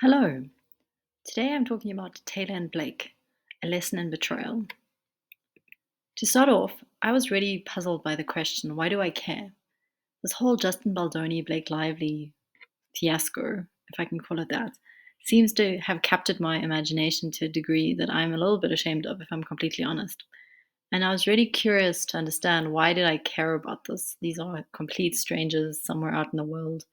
Hello. Today I'm talking about Taylor and Blake, a lesson in betrayal. To start off, I was really puzzled by the question, why do I care? This whole Justin Baldoni, Blake Lively fiasco, if I can call it that, seems to have captured my imagination to a degree that I'm a little bit ashamed of, if I'm completely honest. And I was really curious to understand, why did I care about this? These are complete strangers somewhere out in the world.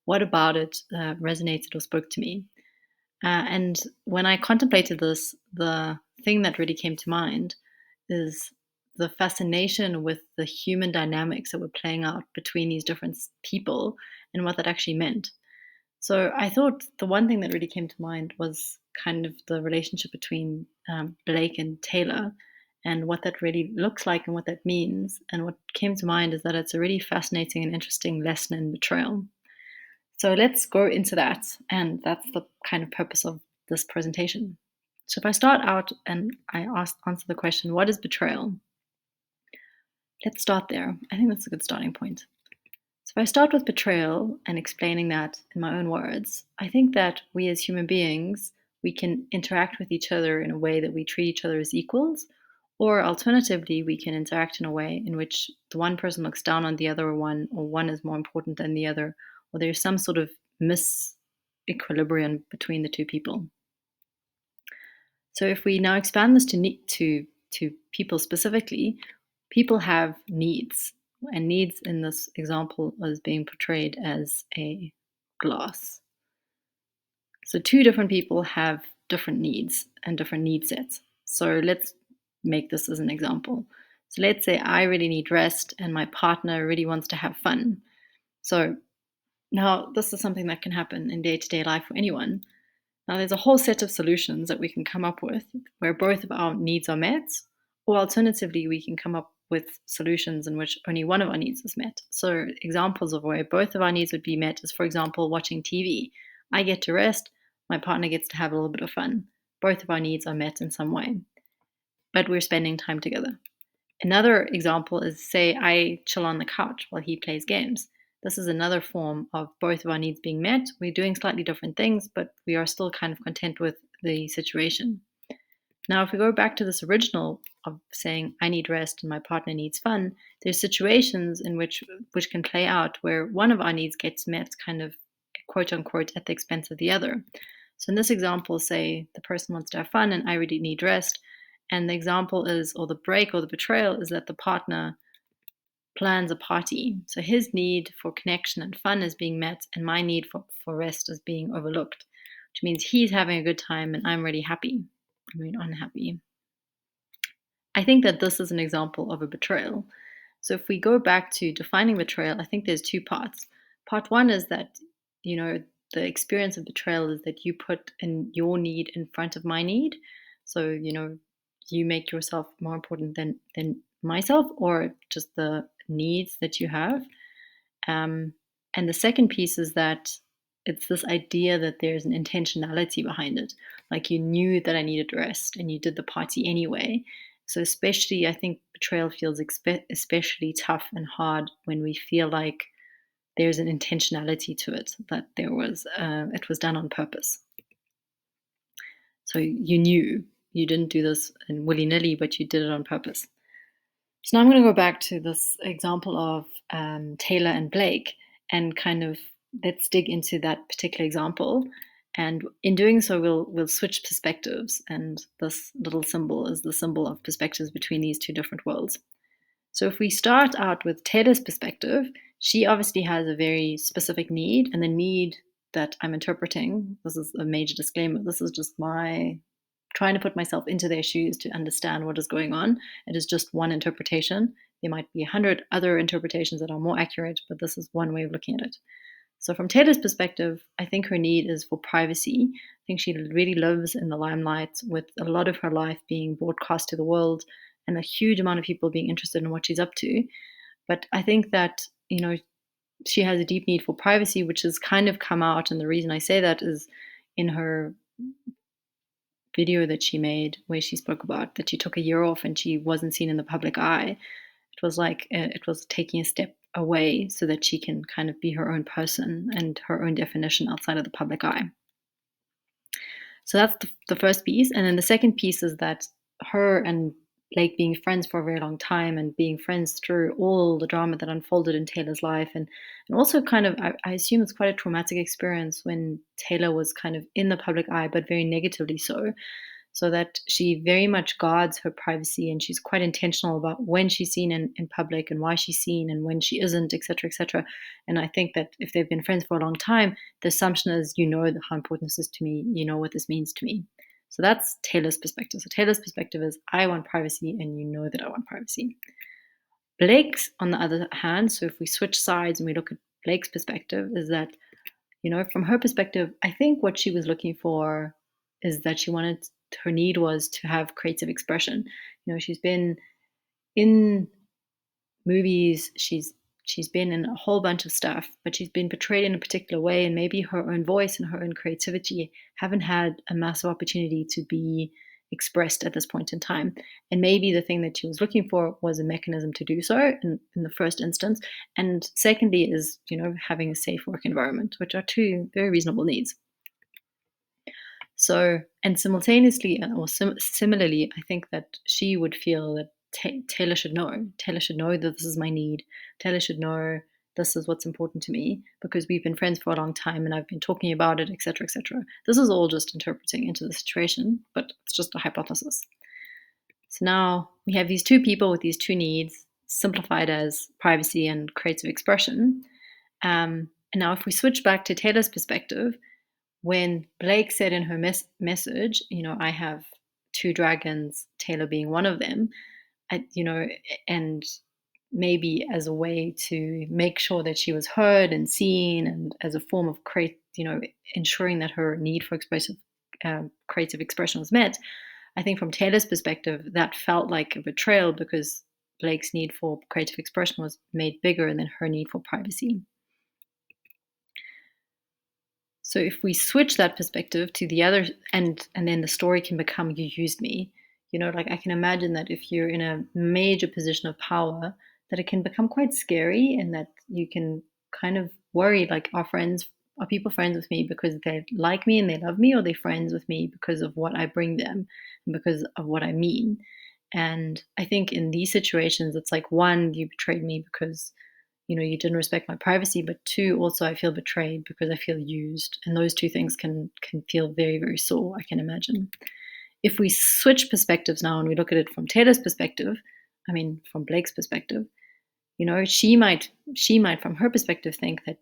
What about it resonated or spoke to me? And when I contemplated this, the thing that really came to mind is the fascination with the human dynamics that were playing out between these different people and what that actually meant. So I thought the one thing that really came to mind was kind of the relationship between Blake and Taylor and what that really looks like and what that means. And what came to mind is that it's a really fascinating and interesting lesson in betrayal. So let's go into that. And that's the kind of purpose of this presentation. So if I start out and answer the question, what is betrayal? Let's start there. I think that's a good starting point. So if I start with betrayal and explaining that in my own words, I think that we as human beings, we can interact with each other in a way that we treat each other as equals, or alternatively, we can interact in a way in which the one person looks down on the other one, or one is more important than the other, or there's some sort of misequilibrium between the two people. So if we now expand this to people specifically, people have needs, and needs in this example is being portrayed as a glass. So two different people have different needs and different need sets. So let's make this as an example. So let's say I really need rest and my partner really wants to have fun. So now this is something that can happen in day-to-day life for anyone. Now, there's a whole set of solutions that we can come up with where both of our needs are met, or alternatively, we can come up with solutions in which only one of our needs is met. So, examples of where both of our needs would be met is, for example, watching TV. I get to rest, my partner gets to have a little bit of fun. Both of our needs are met in some way, but we're spending time together. Another example is, say, I chill on the couch while he plays games. This is another form of both of our needs being met. We're doing slightly different things, but we are still kind of content with the situation. Now, if we go back to this original of saying I need rest and my partner needs fun, there's situations in which can play out where one of our needs gets met kind of quote unquote at the expense of the other. So in this example, say the person wants to have fun and I really need rest. And the example is, or the break or the betrayal is that the partner plans a party. So his need for connection and fun is being met, and my need for rest is being overlooked, which means he's having a good time and I'm really happy. I mean, unhappy. I think that this is an example of a betrayal. So if we go back to defining betrayal, I think there's two parts. Part one is that, the experience of betrayal is that you put in your need in front of my need. So, you make yourself more important than myself, or just the needs that you have. And the second piece is that it's this idea that there's an intentionality behind it. Like you knew that I needed rest and you did the party anyway. So, especially, I think betrayal feels especially tough and hard when we feel like there's an intentionality to it, that it was done on purpose. So, you knew you didn't do this in willy nilly, but you did it on purpose. So now I'm going to go back to this example of Taylor and Blake and kind of let's dig into that particular example. And in doing so, we'll switch perspectives. And this little symbol is the symbol of perspectives between these two different worlds. So if we start out with Taylor's perspective, she obviously has a very specific need, and the need that I'm interpreting, this is a major disclaimer, this is just my trying to put myself into their shoes to understand what is going on. It is just one interpretation. There might be 100 other interpretations that are more accurate, but this is one way of looking at it. So, from Taylor's perspective, I think her need is for privacy. I think she really lives in the limelight with a lot of her life being broadcast to the world and a huge amount of people being interested in what she's up to. But I think that, she has a deep need for privacy, which has kind of come out. And the reason I say that is in her video that she made where she spoke about that she took a year off and she wasn't seen in the public eye. It was like it was taking a step away so that she can kind of be her own person and her own definition outside of the public eye. So that's the first piece. And then the second piece is that her and Blake being friends for a very long time and being friends through all the drama that unfolded in Taylor's life. And also kind of, I assume it's quite a traumatic experience when Taylor was kind of in the public eye, but very negatively so. So that she very much guards her privacy and she's quite intentional about when she's seen in public and why she's seen and when she isn't, etc., etc. And I think that if they've been friends for a long time, the assumption is, how important this is to me, you know what this means to me. So that's Taylor's perspective. So Taylor's perspective is, I want privacy and you know that I want privacy. Blake's, on the other hand, so if we switch sides and we look at Blake's perspective, is that, from her perspective, I think what she was looking for is that her need was to have creative expression. She's been in movies, she's been in a whole bunch of stuff, but she's been portrayed in a particular way, and maybe her own voice and her own creativity haven't had a massive opportunity to be expressed at this point in time. And maybe the thing that she was looking for was a mechanism to do so in the first instance. And secondly is, having a safe work environment, which are two very reasonable needs. So, and simultaneously, or similarly, I think that she would feel that Taylor should know. Taylor should know that this is my need. Taylor should know this is what's important to me because we've been friends for a long time and I've been talking about it, etc., etc. This is all just interpreting into the situation, but it's just a hypothesis. So now we have these two people with these two needs, simplified as privacy and creative expression. And now, if we switch back to Taylor's perspective, when Blake said in her message, I have two dragons, Taylor being one of them, and maybe as a way to make sure that she was heard and seen, and as a form of ensuring that her need for creative expression was met. I think from Taylor's perspective, that felt like a betrayal because Blake's need for creative expression was made bigger than her need for privacy. So if we switch that perspective to the other, and then the story can become, you used me. I can imagine that if you're in a major position of power, that it can become quite scary and that you can kind of worry, like, are people friends with me because they like me and they love me, or they're friends with me because of what I bring them and because of what I mean? And I think in these situations, it's like, one, you betrayed me because you didn't respect my privacy, but two, also I feel betrayed because I feel used. And those two things can feel very, very sore, I can imagine. If we switch perspectives now and we look at it from Taylor's perspective, from Blake's perspective, she might from her perspective think that,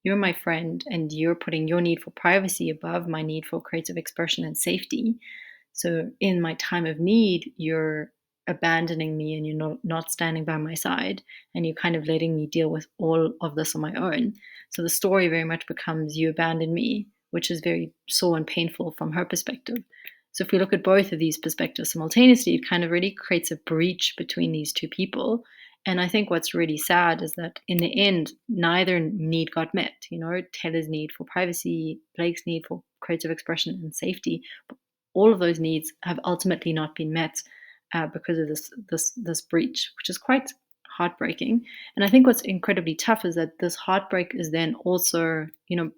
you're my friend and you're putting your need for privacy above my need for creative expression and safety. So in my time of need, you're abandoning me and you're not standing by my side and you're kind of letting me deal with all of this on my own. So the story very much becomes, you abandon me, which is very sore and painful from her perspective. So if we look at both of these perspectives simultaneously, it kind of really creates a breach between these two people. And I think what's really sad is that in the end, neither need got met. Taylor's need for privacy, Blake's need for creative expression and safety, all of those needs have ultimately not been met because of this breach, which is quite heartbreaking. And I think what's incredibly tough is that this heartbreak is then also,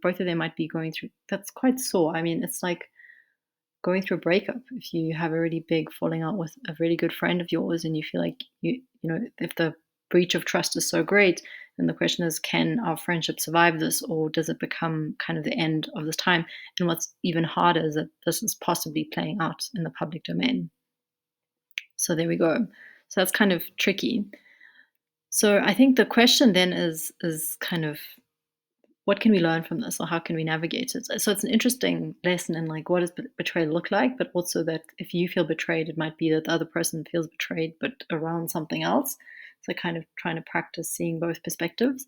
both of them might be going through. That's quite sore. It's like going through a breakup. If you have a really big falling out with a really good friend of yours, and you feel like if the breach of trust is so great, then the question is, can our friendship survive this, or does it become kind of the end of this time? And what's even harder is that this is possibly playing out in the public domain. So there we go. So that's kind of tricky. So I think the question then is kind of, what can we learn from this, or how can we navigate it? So it's an interesting lesson in, like, what does betrayal look like, but also that if you feel betrayed, it might be that the other person feels betrayed, but around something else. So kind of trying to practice seeing both perspectives.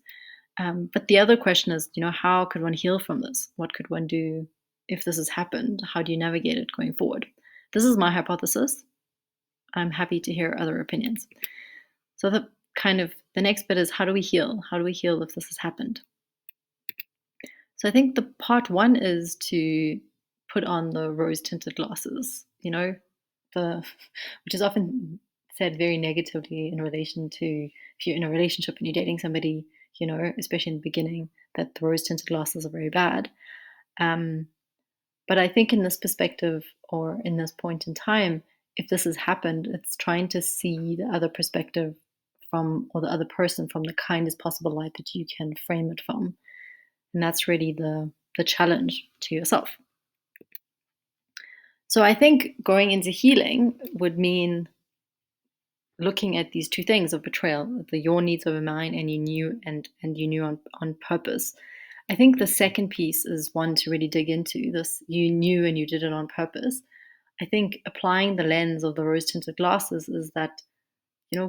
But the other question is, how could one heal from this? What could one do if this has happened? How do you navigate it going forward? This is my hypothesis. I'm happy to hear other opinions. So the next bit is, how do we heal? How do we heal if this has happened? So I think the part one is to put on the rose-tinted glasses, which is often said very negatively in relation to, if you're in a relationship and you're dating somebody, especially in the beginning, that the rose-tinted glasses are very bad. But I think in this perspective or in this point in time, if this has happened, it's trying to see the other perspective from, or the other person from the kindest possible light that you can frame it from. And that's really the challenge to yourself. So I think going into healing would mean looking at these two things of betrayal, your needs over mine, and you knew on purpose. I think the second piece is one to really dig into this. You knew and you did it on purpose. I think applying the lens of the rose tinted glasses is that,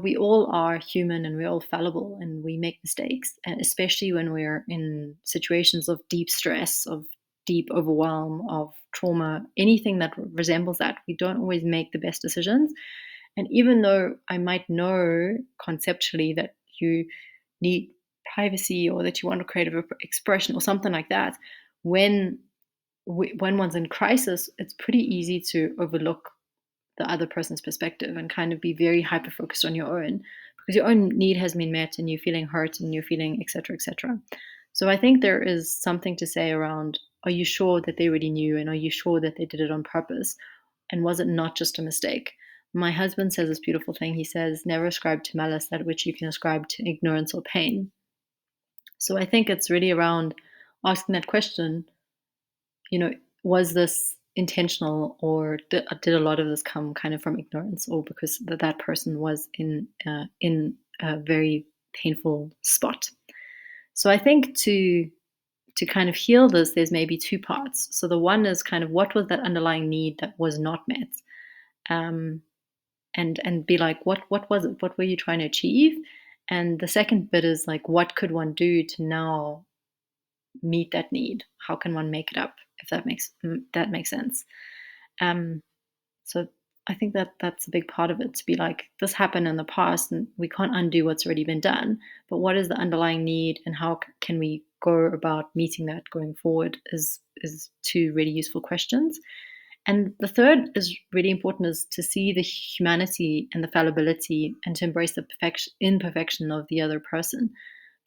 we all are human and we're all fallible and we make mistakes, and especially when we're in situations of deep stress, of deep overwhelm, of trauma, anything that resembles that, we don't always make the best decisions. And even though I might know conceptually that you need privacy or that you want a creative expression or something like that, when when one's in crisis, it's pretty easy to overlook the other person's perspective and kind of be very hyper focused on your own, because your own need has been met and you're feeling hurt and you're feeling etc etc. So I think there is something to say around, are you sure that they really knew, and are you sure that they did it on purpose, and was it not just a mistake? My husband says this beautiful thing. He says, never ascribe to malice that which you can ascribe to ignorance or pain. So I think it's really around asking that question, was this intentional, or did a lot of this come kind of from ignorance, or because that person was in a very painful spot? So I think to kind of heal this, there's maybe two parts. So the one is kind of, what was that underlying need that was not met? And be like, what was it? What were you trying to achieve? And the second bit is like, what could one do to now meet that need? How can one make it up? If that makes sense. Um, so I think that that's a big part of it, to be like, this happened in the past and we can't undo what's already been done. But what is the underlying need, and how can we go about meeting that going forward? Is two really useful questions. And the third is really important, is to see the humanity and the fallibility, and to embrace the imperfection of the other person.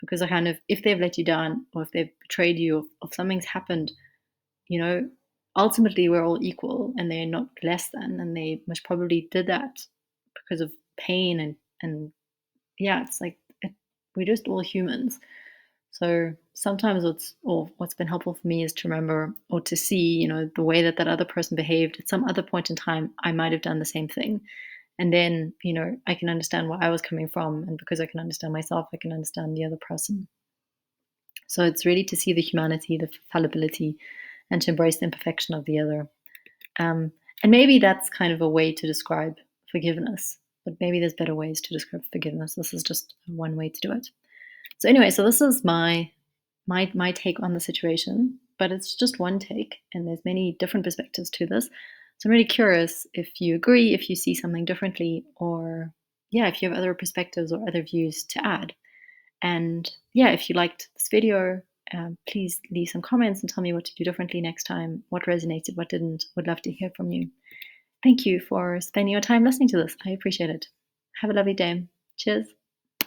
Because I kind of, if they've let you down, or if they've betrayed you, or if something's happened, you know, ultimately we're all equal and they're not less than, and they most probably did that because of pain, and yeah, it's like we're just all humans. So sometimes what's been helpful for me is to remember, or to see, the way that other person behaved at some other point in time. I might have done the same thing, and then I can understand where I was coming from, and because I can understand myself, I can understand the other person. So it's really to see the humanity, the fallibility, and to embrace the imperfection of the other. And maybe that's kind of a way to describe forgiveness, but maybe there's better ways to describe forgiveness. This is just one way to do it. So anyway, so this is my take on the situation, but it's just one take, and there's many different perspectives to this. So I'm really curious if you agree, if you see something differently, or yeah, if you have other perspectives or other views to add. And yeah, if you liked this video, please leave some comments and tell me what to do differently next time, what resonated, what didn't. Would love to hear from you. Thank you for spending your time listening to this. I appreciate it. Have a lovely day. Cheers.